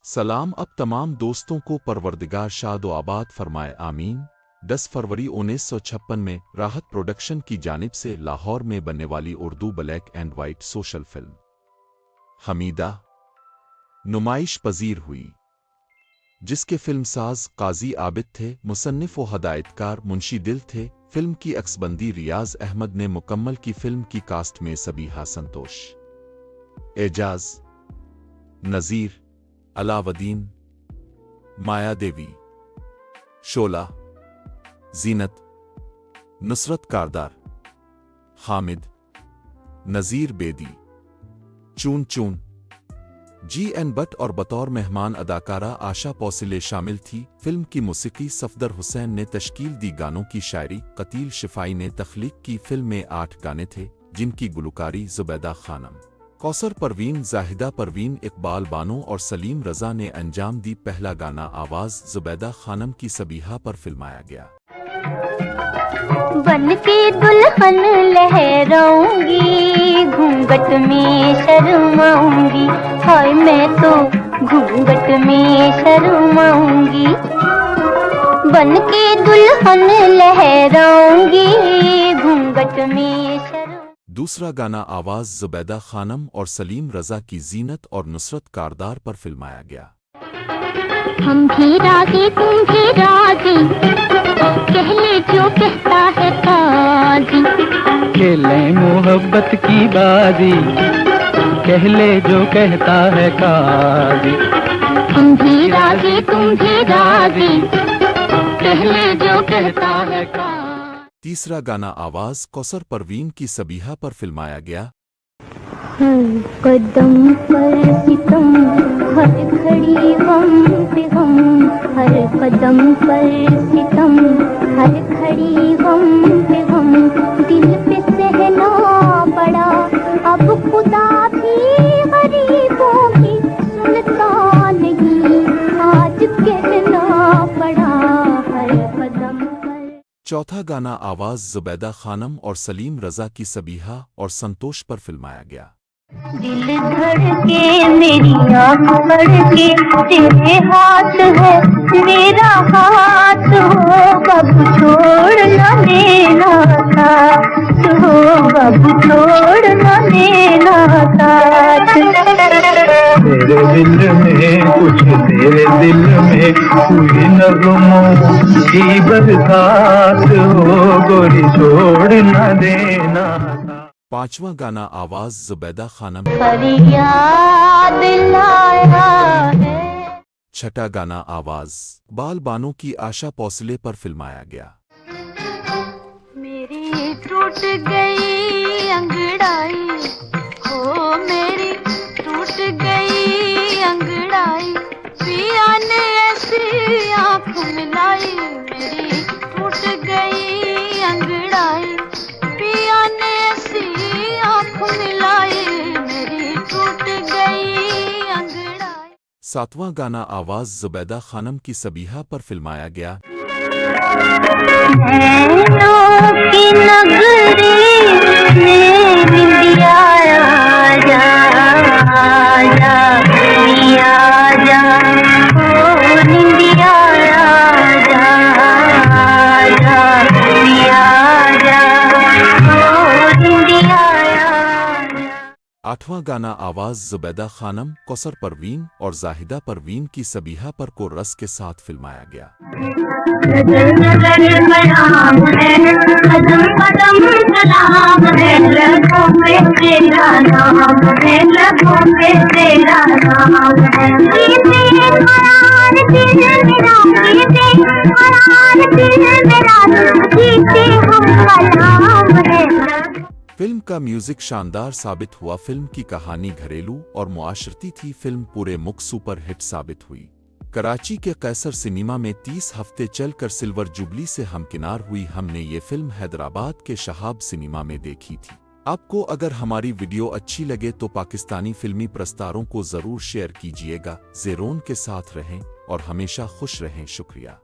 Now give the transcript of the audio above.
सलाम अब तमाम दोस्तों को परवरदिगार शाद व आबाद फरमाए आमीन। 10 फरवरी 1956 में राहत प्रोडक्शन की जानिब से लाहौर में बनने वाली Urdu black and white social film Hamida नुमाइश पजीर हुई, जिसके फिल्मसाज काजी आबिद थे, मुसन्निफ व हदायतकार मुंशी दिल थे। फिल्म की अक्सबंदी रियाज अहमद ने मुकम्मल की। फिल्म की कास्ट में सबीहा संतोष, एजाज, नज़ीर, अलावदीन, माया देवी, शोला, जीनत, नुसरत कारदार, हामिद, नज़ीर बेदी, चून चून, जी.एन. बट और बतौर मेहमान अदाकारा आशा पौसिले शामिल थी। फिल्म की मौसीकी सफदर हुसैन ने तश्कील दी, गानों की शायरी कतील शिफाई ने तख्लीक की। फिल्म में 8 गाने थे, जिनकी गुलकारी जुबैदा खानम, कौसर परवीन, जाहिदा परवीन, इकबाल बानो और सलीम रजा ने अंजाम दी। पहला गाना आवाज जुबैदा खानम की सबीहा पर फिल्माया गया। बन के दुल्हन लहराऊंगी, घूंघट में शर्माऊंगी, हाय मैं तो घूंघट में शर्माऊंगी। बन के दुल्हन लहराऊंगी, घूंघट में शर्म। दूसरा गाना आवाज जुबैदा खानम और सलीम रजा की जीनत और नुसरत कारदार पर फिल्माया गया। हम भी राजी तुम भी राजी, कह ले जो कहता है काजी। खेले मोहब्बत की बाजी, कह ले जो कहता है काजी। हम भी राजी तुम भी राजी, कह ले जो कहता है काजी। तीसरा गाना आवाज कौसर परवीन की सबीहा पर फिल्माया गया। हर कदम पर सितम, हर घड़ी गम पे गम, हर कदम पर सितम, हर घड़ी गम पे गम। दिल पे सहना पड़ा, अब खुदा भी गरीबों की सुनता नहीं, आज कहना पड़ा हर कदम पर। चौथा गाना आवाज जुबैदा खानम और सलीम रजा की सबीहा और संतोष पर फिल्माया गया। दिल धड़के मेरी आँख भड़के, तेरे हाथ है मेरा हाथ हो, कब छोड़ न देना साथ हो, कब छोड़ न देना साथ। तेरे दिल में कुछ, तेरे दिल में कोई नगमों की बरसात हो, गोरी छोड़ न देना। पांचवा गाना आवाज जुबैदा खानम, फरियाद लाया है। छठा गाना आवाज बाल बानो की आशा पौसले पर फिल्माया गया। मेरी टूट गई अंगड़ाई हो, मेरी टूट गई अंगड़ाई, पिया ने ऐसी आँख मिलाई। मेरी टूट गई अंगड़ाई, पिया ने ऐसी आँख मिलाई, मेरी टूट गई अंगड़ाई। सातवां गाना आवाज जुबैदा खानम की सबीहा पर फिल्माया गया। नैनों की नगरी में बिंदिया आजा, आजा बिंदिया आजा, ओ बिंदिया आजा, आजा बिंदिया आजा, ओ बिंदिया आजा। आठवां गाना आवाज जुबैदा खानम, कौसर परवीन और जाहिदा परवीन की सबीहा पर को रस के साथ फिल्माया गया। नजर नजर मनाम है, कदम कदम सलाम है, लबों पे तेरा नाम है, लबों पे तेरा नाम है। जीते करार दिल मेरा, जीते करार दिल मेरा, जीते हम कलाम है। फिल्म का म्यूजिक शानदार साबित हुआ। फिल्म की कहानी घरेलू और मुआशरती थी। फिल्म पूरे मुख सुपर हिट साबित हुई। कराची के कैसर सिनेमा में 30 हफ्ते चलकर सिल्वर जुबली से हमकिनार हुई। हमने ये फिल्म हैदराबाद के शहाब सिनेमा में देखी थी। आपको अगर हमारी वीडियो अच्छी लगे तो पाकिस्तानी फिल्मी प्रस्तारों को जरूर शेयर कीजिएगा। ज़ेरोन के साथ रहें और हमेशा खुश रहें। शुक्रिया।